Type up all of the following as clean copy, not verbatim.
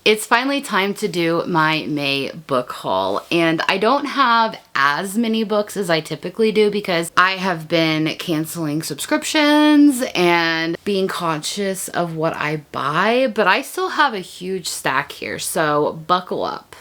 It's finally time to do my May book haul, and I don't have as many books as I typically do because I have been canceling subscriptions and being conscious of what I buy, but I still have a huge stack here, so buckle up.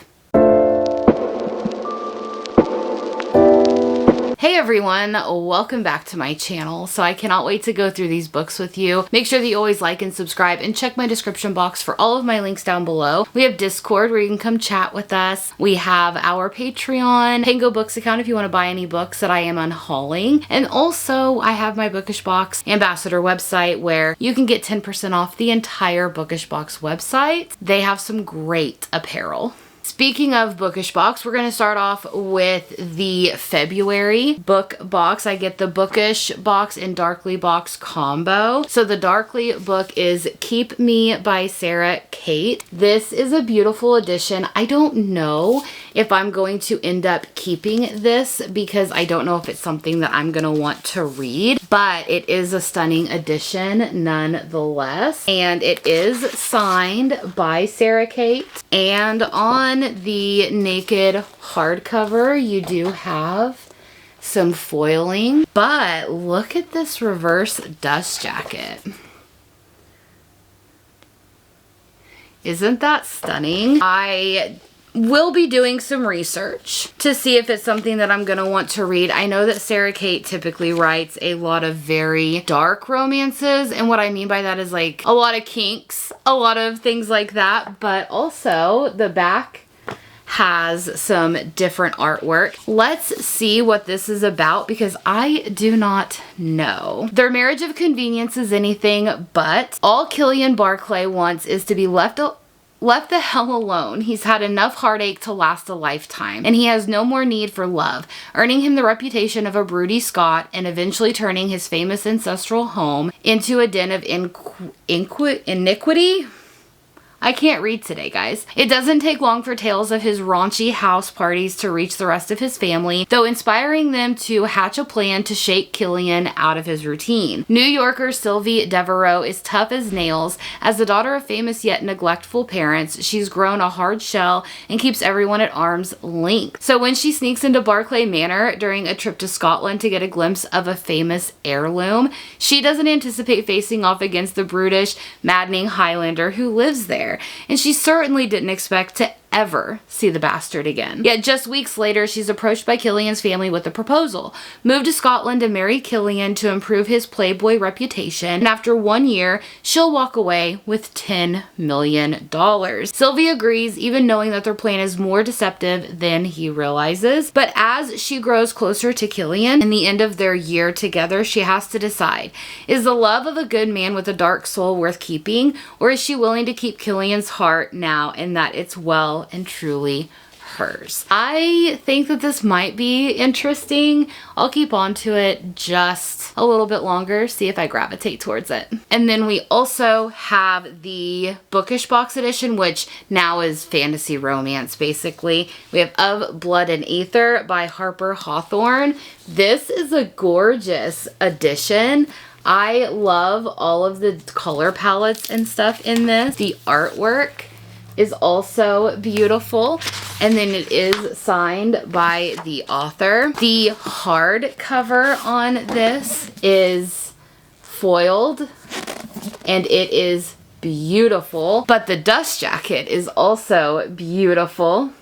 Hey everyone, welcome back to my channel. So I cannot wait to go through these books with you. Make sure that you always like and subscribe and check my description box for all of my links down below. We have Discord where you can come chat with us. We have our Patreon, Tango Books account if you want to buy any books that I am unhauling. And also I have my Bookish Box ambassador website where you can get 10% off the entire Bookish Box website. They have some great apparel. Speaking of Bookish Box, we're going to start off with the February book box. I get the Bookish Box and Darkly Box combo. So the Darkly book is Keep Me by Sarah Kate. This is a beautiful edition. I don't know if I'm going to end up keeping this because I don't know if it's something that I'm going to want to read, but it is a stunning edition nonetheless. And it is signed by Sarah Kate. And on the naked hardcover, you do have some foiling, but look at this reverse dust jacket. Isn't that stunning? I will be doing some research to see if it's something that I'm gonna want to read. I know that Sarah Kate typically writes a lot of very dark romances, and what I mean by that is like a lot of kinks, a lot of things like that, but also the back has some different artwork. Let's see what this is about because I do not know. Their marriage of convenience is anything but. All Killian Barclay wants is to be left the hell alone. He's had enough heartache to last a lifetime, and he has no more need for love, earning him the reputation of a broody Scot and eventually turning his famous ancestral home into a den of iniquity. I can't read today, guys. It doesn't take long for tales of his raunchy house parties to reach the rest of his family, though inspiring them to hatch a plan to shake Killian out of his routine. New Yorker Sylvie Devereaux is tough as nails. As the daughter of famous yet neglectful parents, she's grown a hard shell and keeps everyone at arm's length. So when she sneaks into Barclay Manor during a trip to Scotland to get a glimpse of a famous heirloom, she doesn't anticipate facing off against the brutish, maddening Highlander who lives there. And she certainly didn't expect to ever see the bastard again. Yet just weeks later, she's approached by Killian's family with a proposal. Move to Scotland and marry Killian to improve his playboy reputation, and after 1 year, she'll walk away with $10 million. Sylvie agrees, even knowing that their plan is more deceptive than he realizes. But as she grows closer to Killian, in the end of their year together, she has to decide, is the love of a good man with a dark soul worth keeping, or is she willing to keep Killian's heart now and that it's well and truly hers? I think that this might be interesting. I'll keep on to it just a little bit longer, see if I gravitate towards it. And then we also have the Bookish Box edition, which now is fantasy romance basically. We have Of Blood and Aether by Harper Hawthorne. This is a gorgeous edition. I love all of the color palettes and stuff in this. The artwork is also beautiful, and then it is signed by the author. The hardcover on this is foiled and it is beautiful, but the dust jacket is also beautiful.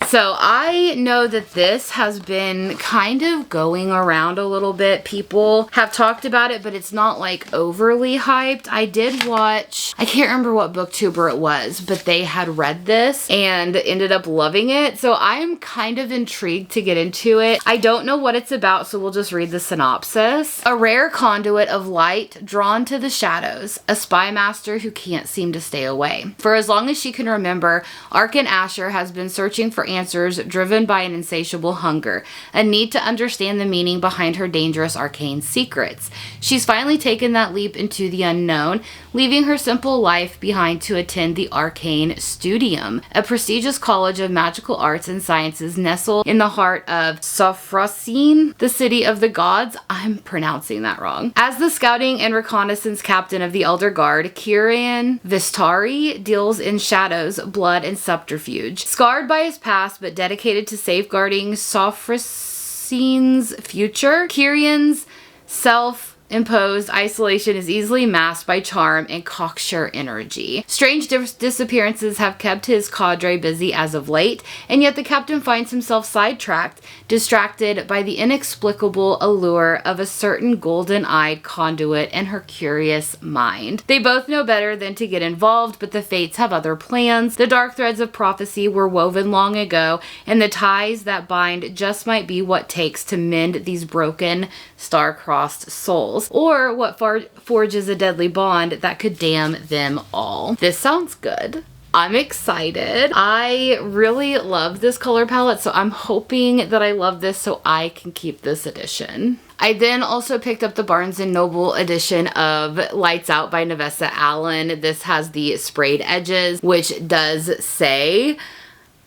So I know that this has been kind of going around a little bit. People have talked about it, but it's not like overly hyped. I did watch, I can't remember what booktuber it was, but they had read this and ended up loving it. So I'm kind of intrigued to get into it. I don't know what it's about, so we'll just read the synopsis. A rare conduit of light drawn to the shadows, a spy master who can't seem to stay away. For as long as she can remember, Arcane Asher has been searching for answers, driven by an insatiable hunger, a need to understand the meaning behind her dangerous arcane secrets. She's finally taken that leap into the unknown, leaving her simple life behind to attend the Arcane Studium, a prestigious college of magical arts and sciences nestled in the heart of Sophrosine, the city of the gods. I'm pronouncing that wrong. As the scouting and reconnaissance captain of the Elder Guard, Kyrian Vistari deals in shadows, blood, and subterfuge. Scarred by his past but dedicated to safeguarding Sophrosine's future, Kyrian's self-imposed isolation is easily masked by charm and cocksure energy. Strange disappearances have kept his cadre busy as of late, and yet the captain finds himself sidetracked, distracted by the inexplicable allure of a certain golden-eyed conduit and her curious mind. They both know better than to get involved, but the fates have other plans. The dark threads of prophecy were woven long ago, and the ties that bind just might be what takes to mend these broken, star-crossed souls, or what forges a deadly bond that could damn them all. This sounds good. I'm excited. I really love this color palette, so I'm hoping that I love this so I can keep this edition. I then also picked up the Barnes & Noble edition of Lights Out by Nevessa Allen. This has the sprayed edges, which does say,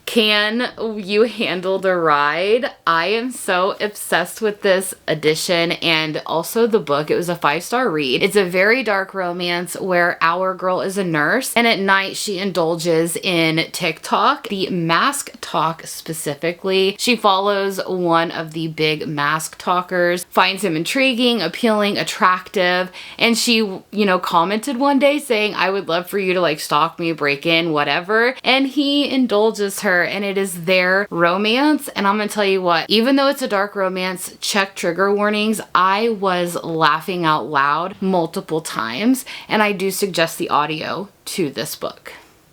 "Can you handle the ride?" I am so obsessed with this edition and also the book. It was a 5-star read. It's a very dark romance where our girl is a nurse, and at night she indulges in TikTok, the mask talk specifically. She follows one of the big mask talkers, finds him intriguing, appealing, attractive, and she, commented one day saying, "I would love for you to like stalk me, break in, whatever," and he indulges her, and it is their romance. And I'm gonna tell you what, even though it's a dark romance, check trigger warnings. I was laughing out loud multiple times, and I do suggest the audio to this book.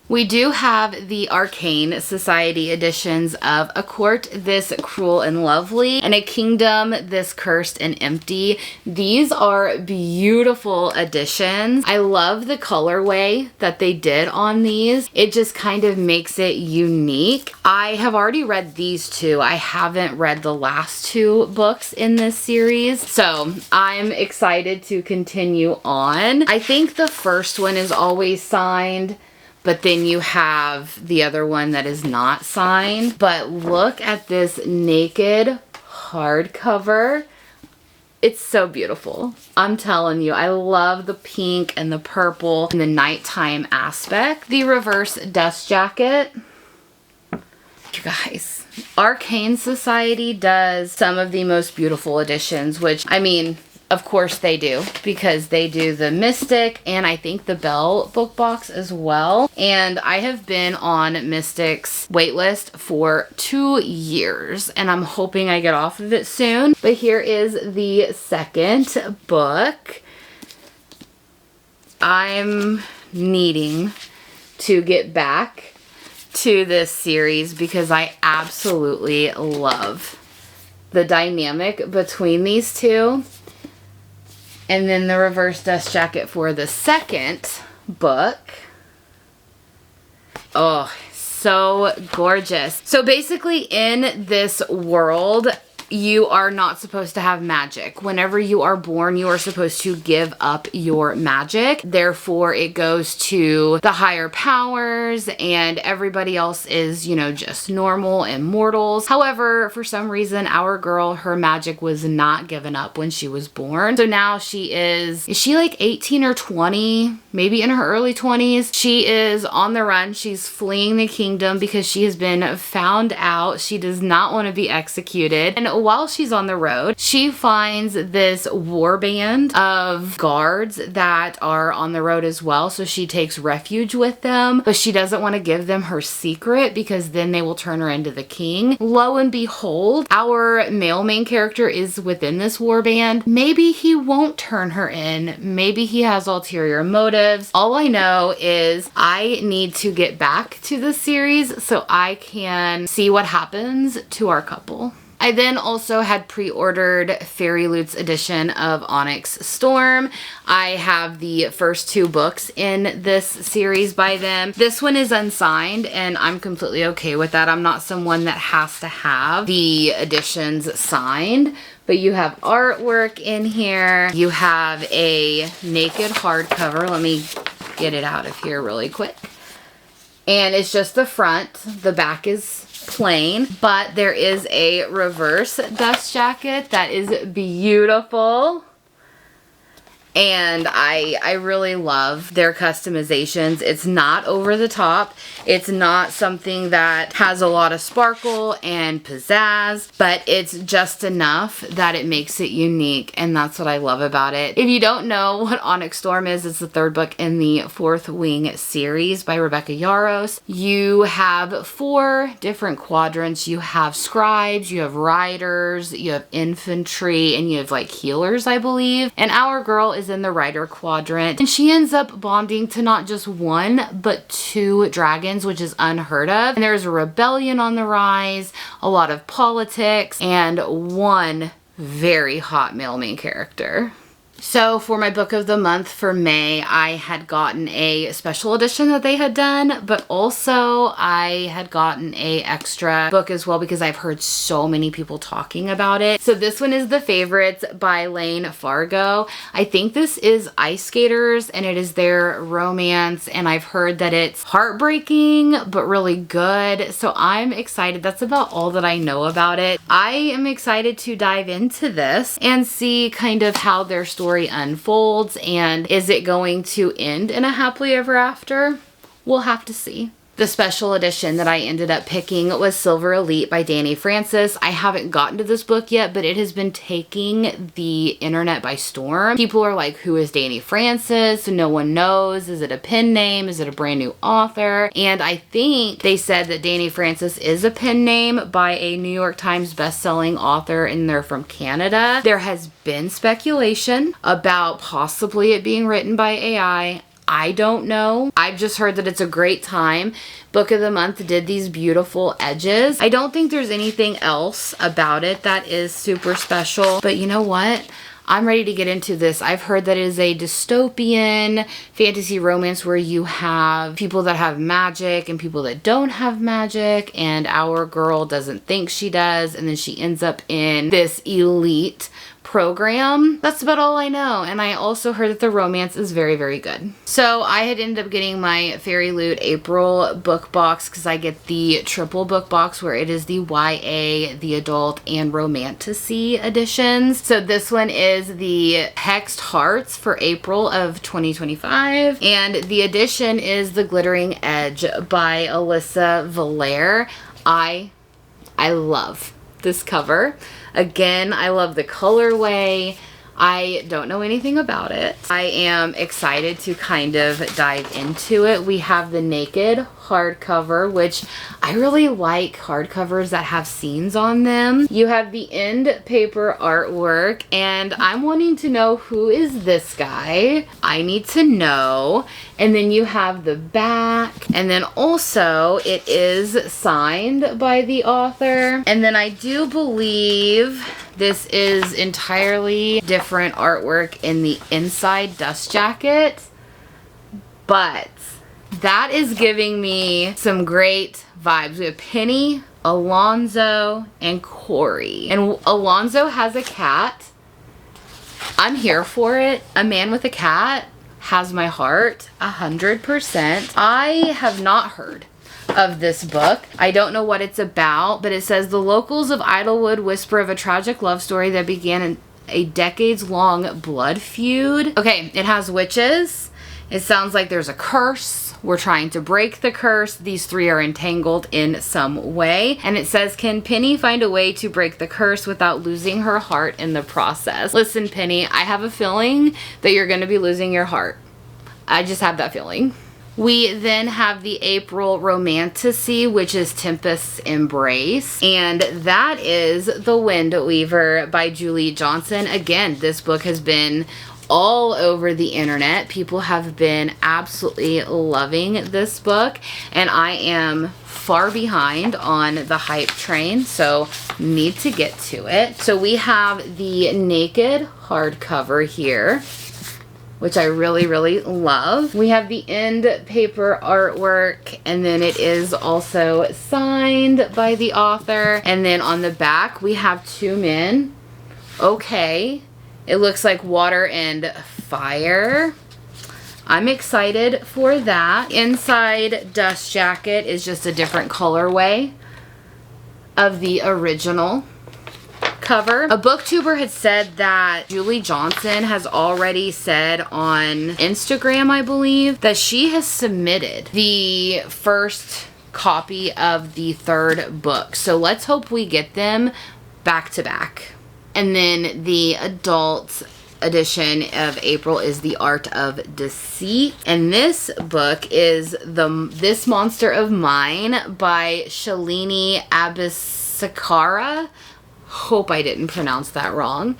We do have the Arcane Society editions of A Court This Cruel and Lovely and A Kingdom This Cursed and Empty. These are beautiful editions. I love the colorway that they did on these. It just kind of makes it unique. I have already read these two. I haven't read the last two books in this series, so I'm excited to continue on. I think the first one is always signed, but then you have the other one that is not signed. But look at this naked hardcover. It's so beautiful. I'm telling you, I love the pink and the purple and the nighttime aspect. The reverse dust jacket. You guys, Arcane Society does some of the most beautiful editions, which, I mean, of course they do, because they do the Mystic and I think the Belle book box as well. And I have been on Mystic's waitlist for 2 years, and I'm hoping I get off of it soon. But here is the second book. I'm needing to get back to this series because I absolutely love the dynamic between these two. And then the reverse dust jacket for the second book. Oh, so gorgeous. So basically in this world, you are not supposed to have magic. Whenever you are born, you are supposed to give up your magic. Therefore, it goes to the higher powers, and everybody else is, just normal and mortals. However, for some reason, our girl, her magic was not given up when she was born. So now she is she like 18 or 20? Maybe in her early 20s. She is on the run. She's fleeing the kingdom because she has been found out. She does not want to be executed. And while she's on the road, she finds this warband of guards that are on the road as well. So she takes refuge with them, but she doesn't want to give them her secret because then they will turn her into the king. Lo and behold, our male main character is within this warband. Maybe he won't turn her in. Maybe he has ulterior motives. All I know is I need to get back to this series so I can see what happens to our couple. I then also had pre-ordered Fairy Loot's edition of Onyx Storm. I have the first 2 books in this series by them. This one is unsigned and I'm completely okay with that. I'm not someone that has to have the editions signed. But you have artwork in here. You have a naked hardcover. Let me get it out of here really quick. And it's just the front. The back is plain, but there is a reverse dust jacket that is beautiful. And I really love their customizations. It's not over the top. It's not something that has a lot of sparkle and pizzazz, but it's just enough that it makes it unique. And that's what I love about it. If you don't know what Onyx Storm is, it's the 3rd book in the 4th Wing series by Rebecca Yarros. You have 4 different quadrants. You have scribes, you have riders, you have infantry, and you have like healers, I believe. And our girl is in the rider quadrant, and she ends up bonding to not just 1 but 2 dragons, which is unheard of. And there's a rebellion on the rise, a lot of politics, and 1 very hot male main character. So for my book of the month for May, I had gotten a special edition that they had done, but also I had gotten a extra book as well because I've heard so many people talking about it. So this one is The Favorites by Lane Fargo. I think this is Ice Skaters and it is their romance, and I've heard that it's heartbreaking but really good. So I'm excited. That's about all that I know about it. I am excited to dive into this and see kind of how their story unfolds, and is it going to end in a happily ever after? We'll have to see. The special edition that I ended up picking was Silver Elite by Danny Francis. I haven't gotten to this book yet, but it has been taking the internet by storm. People are like, who is Danny Francis? No one knows. Is it a pen name? Is it a brand new author? And I think they said that Danny Francis is a pen name by a New York Times best-selling author, and they're from Canada. There has been speculation about possibly it being written by AI. I don't know. I've just heard that it's a great time. Book of the month did these beautiful edges. I don't think there's anything else about it that is super special, but you know what? I'm ready to get into this. I've heard that it is a dystopian fantasy romance where you have people that have magic and people that don't have magic, and our girl doesn't think she does, and then she ends up in this elite program. That's about all I know. And I also heard that the romance is very, very good. So I had ended up getting my Fairy Loot April book box because I get the triple book box where it is the YA, the adult, and romantasy editions. So this one is the Hexed Hearts for April of 2025. And the edition is The Glittering Edge by Alyssa Valaire. I love this cover. Again, I love the colorway. I don't know anything about it. I am excited to kind of dive into it. We have the naked hardcover, which I really like hardcovers that have scenes on them. You have the end paper artwork, and I'm wanting to know, who is this guy? I need to know. And then you have the back, and then also it is signed by the author. And then I do believe this is entirely different artwork in the inside dust jacket, but that is giving me some great vibes. We have Penny, Alonzo, and Corey. And Alonzo has a cat. I'm here for it. A man with a cat has my heart 100%. I have not heard of this book. I don't know what it's about, but it says the locals of Idlewood whisper of a tragic love story that began in a decades-long blood feud. Okay, it has witches. It sounds like there's a curse. We're trying to break the curse. These three are entangled in some way. And it says, can Penny find a way to break the curse without losing her heart in the process? Listen, Penny, I have a feeling that you're going to be losing your heart. I just have that feeling. We then have the April romantasy, which is Tempests Embrace, and that is The Wind Weaver by Julie Johnson. Again, this book has been all over the internet. People have been absolutely loving this book, and I am far behind on the hype train, so need to get to it. So we have the naked hardcover here, which I really, really love. We have the end paper artwork, and then it is also signed by the author. And then on the back, we have two men. Okay. It looks like water and fire. I'm excited for that. Inside Dust Jacket is just a different colorway of the original cover. A booktuber had said that Julie Johnson has already said on Instagram, I believe, that she has submitted the first copy of the third book. So let's hope we get them back to back. And then the adult edition of April is The Art of Deceit. And this book is This Monster of Mine by Shalini Abisakara. Hope I didn't pronounce that wrong.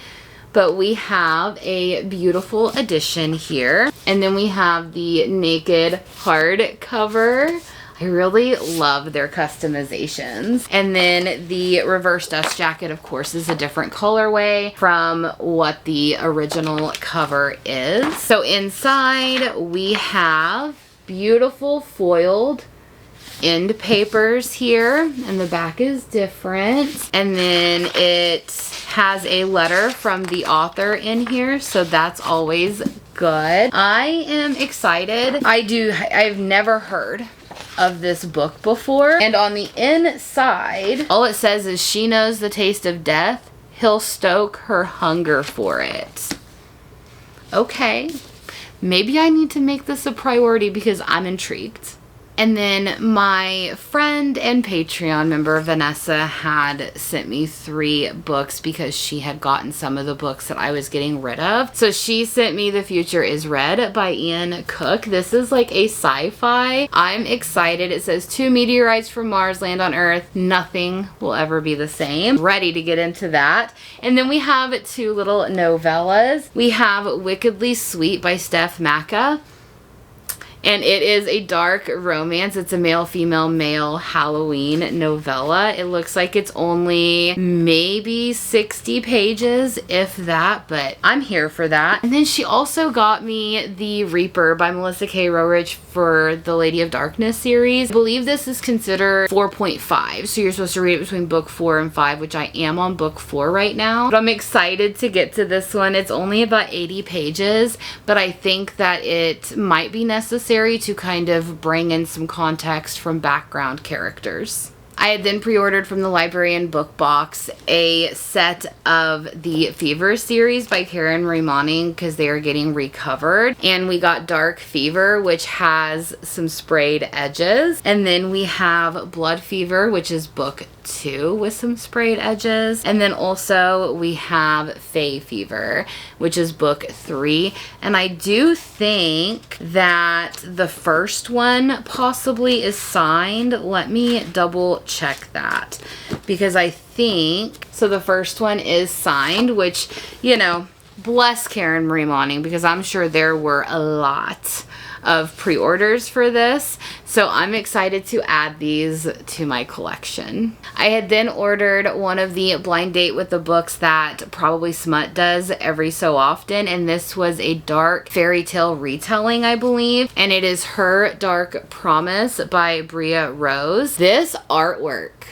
But we have a beautiful edition here. And then we have the naked hardcover. I really love their customizations. And then the reverse dust jacket, of course, is a different colorway from what the original cover is. So inside we have beautiful foiled end papers here, and the back is different. And then it has a letter from the author in here, so that's always good. I am excited. I've never heard of this book before. And on the inside, all it says is she knows the taste of death. He'll stoke her hunger for it. Okay. Maybe I need to make this a priority because I'm intrigued. And then my friend and Patreon member, Vanessa, had sent me 3 books because she had gotten some of the books that I was getting rid of. So she sent me The Future is Red by Ian Cook. This is like a sci-fi. I'm excited. It says 2 meteorites from Mars land on Earth. Nothing will ever be the same. Ready to get into that. And then we have 2 little novellas. We have Wickedly Sweet by Steph Macca. And it is a dark romance. It's a male-female-male Halloween novella. It looks like it's only maybe 60 pages, if that, but I'm here for that. And then she also got me The Reaper by Melissa K. Roerich for the Lady of Darkness series. I believe this is considered 4.5, so you're supposed to read it between book 4 and 5, which I am on book 4 right now. But I'm excited to get to this one. It's only about 80 pages, but I think that it might be necessary to kind of bring in some context from background characters. I had then pre-ordered from the Librarian Book Box a set of the Fever series by Karen Marie Moning because they are getting recovered. And we got Dark Fever, which has some sprayed edges. And then we have Blood Fever, which is book 2 with some sprayed edges. And then also we have Fey Fever, which is book 3. And I do think that the first one possibly is signed. Let me double check that because I think so. The first one is signed, which, you know, bless Karen Marie Moning, because I'm sure there were a lot of pre-orders for this, so I'm excited to add these to my collection. I had then ordered one of the blind date with the books that Probably Smut does every so often, and this was a dark fairy tale retelling, I believe, and it is Her Dark Promise by Bria Rose. This artwork,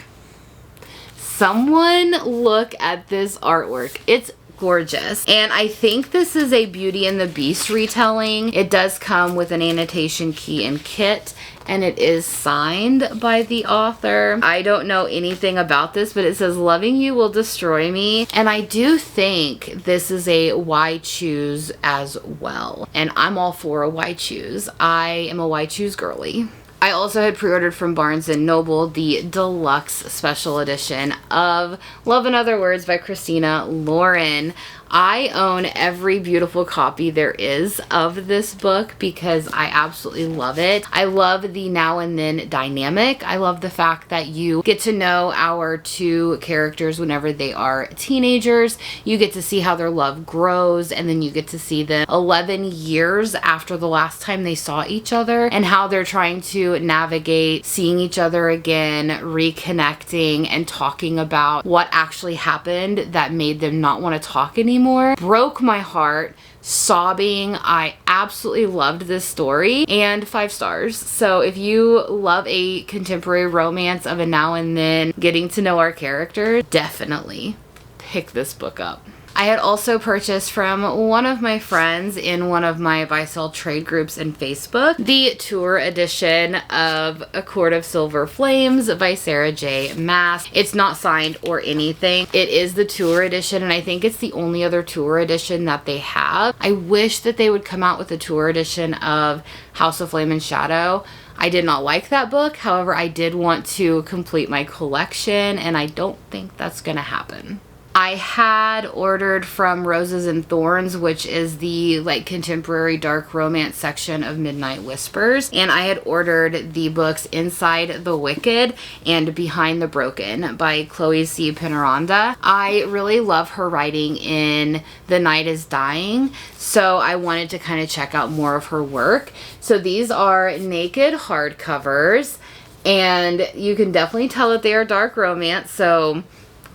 someone look at this artwork. It's gorgeous. And I think this is a Beauty and the Beast retelling. It does come with an annotation key and kit, and it is signed by the author. I don't know anything about this, but it says, "Loving you will destroy me." And I do think this is a Why Choose as well. And I'm all for a Why Choose. I am a Why Choose girly. I also had pre-ordered from Barnes & Noble the deluxe special edition of Love and Other Words by Christina Lauren. I own every beautiful copy there is of this book because I absolutely love it. I love the now and then dynamic. I love the fact that you get to know our two characters whenever they are teenagers. You get to see how their love grows, and then you get to see them 11 years after the last time they saw each other and how they're trying to navigate seeing each other again, reconnecting, and talking about what actually happened that made them not want to talk anymore. Broke my heart, sobbing. I absolutely loved this story, and 5 stars. So if you love a contemporary romance of a now and then getting to know our character, definitely pick this book up. I had also purchased from one of my friends in one of my buy-sell trade groups in Facebook the tour edition of A Court of Silver Flames by Sarah J. Maas. It's not signed or anything. It is the tour edition, and I think it's the only other tour edition that they have. I wish that they would come out with a tour edition of House of Flame and Shadow. I did not like that book. However, I did want to complete my collection, and I don't think that's gonna happen. I had ordered from Roses and Thorns, which is the like contemporary dark romance section of Midnight Whispers, and I had ordered the books Inside the Wicked and Behind the Broken by Chloe C. Penaranda. I really love her writing in The Night is Dying, so I wanted to kind of check out more of her work. So these are naked hardcovers, and you can definitely tell that they are dark romance, so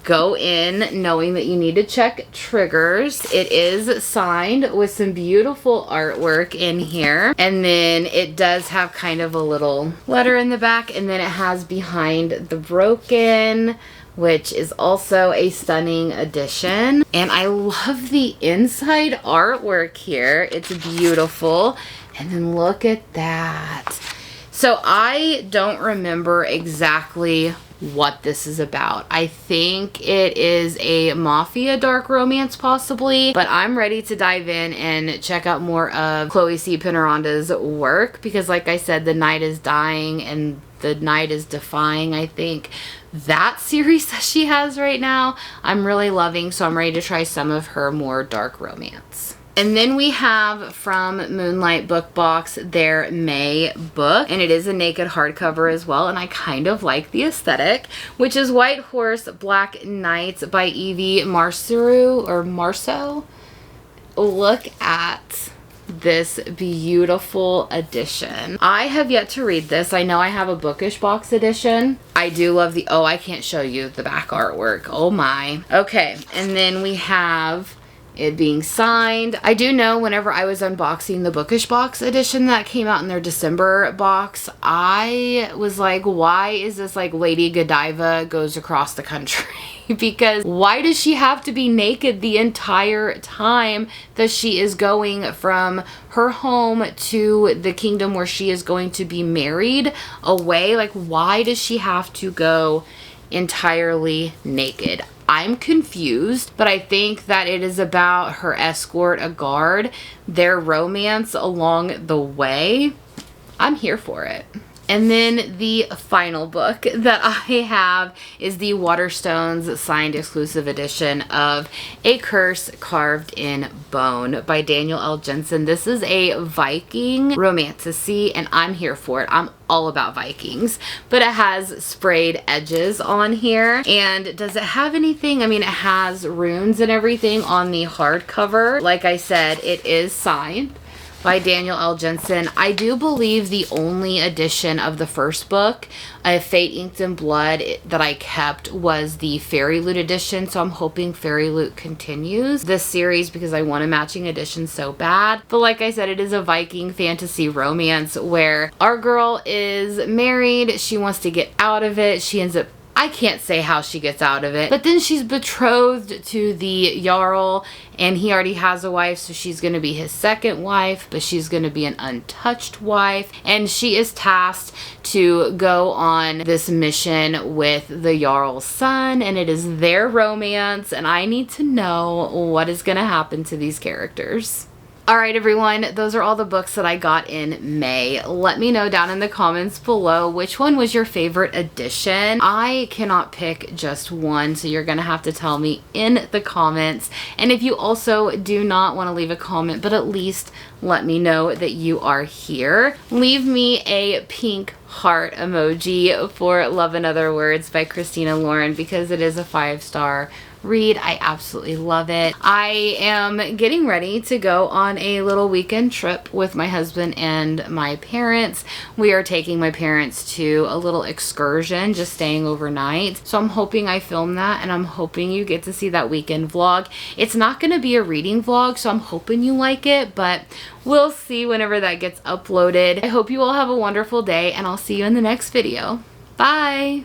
go in knowing that you need to check triggers. It is signed with some beautiful artwork in here, and then it does have kind of a little letter in the back, and then it has Behind the Broken, which is also a stunning edition. And I love the inside artwork here. It's beautiful. And then look at that. So I don't remember exactly what this is about. I think it is a mafia dark romance possibly, but I'm ready to dive in and check out more of Chloe C. Penaranda's work because like I said, The Night is Dying and The Night is Defying, I think that series that she has right now, I'm really loving, so I'm ready to try some of her more dark romance. And then we have from Moonlight Book Box their May book, and it is a naked hardcover as well, and I kind of like the aesthetic, which is White Horse Black Knights by Evie Marceau or Marceau. Look at this beautiful edition. I have yet to read this. I know I have a Bookish Box edition. I do love the, oh, I can't show you the back artwork. Oh my. Okay, and then we have it being signed. I do know whenever I was unboxing the Bookish Box edition that came out in their December box, I was like, why is this like Lady Godiva Goes Across the Country? Because why does she have to be naked the entire time that she is going from her home to the kingdom where she is going to be married away? Like, why does she have to go entirely naked? I'm confused, but I think that it is about her escort, a guard, their romance along the way. I'm here for it. And then the final book that I have is the Waterstones signed exclusive edition of A Curse Carved in Bone by Daniel L. Jensen. This is a Viking romantasy, and I'm here for it. I'm all about Vikings, but it has sprayed edges on here. And does it have anything? I mean, it has runes and everything on the hardcover. Like I said, it is signed by Daniel L. Jensen. I do believe the only edition of the first book, Fate Inked in Blood, that I kept was the Fairy Loot edition, so I'm hoping Fairy Loot continues this series because I want a matching edition so bad. But like I said, it is a Viking fantasy romance where our girl is married, she wants to get out of it, she ends up, I can't say how she gets out of it, but then she's betrothed to the Jarl, and he already has a wife, so she's going to be his second wife, but she's going to be an untouched wife, and she is tasked to go on this mission with the Jarl's son, and it is their romance, and I need to know what is going to happen to these characters. Alright everyone, those are all the books that I got in May. Let me know down in the comments below which one was your favorite edition. I cannot pick just one, so you're gonna have to tell me in the comments. And if you also do not want to leave a comment, but at least let me know that you are here, leave me a pink heart emoji for Love and Other Words by Christina Lauren, because it is a 5-star read. I absolutely love it. I am getting ready to go on a little weekend trip with my husband and my parents. We are taking my parents to a little excursion, just staying overnight. So I'm hoping I film that, and I'm hoping you get to see that weekend vlog. It's not going to be a reading vlog, so I'm hoping you like it, but we'll see whenever that gets uploaded. I hope you all have a wonderful day, and I'll see you in the next video. Bye!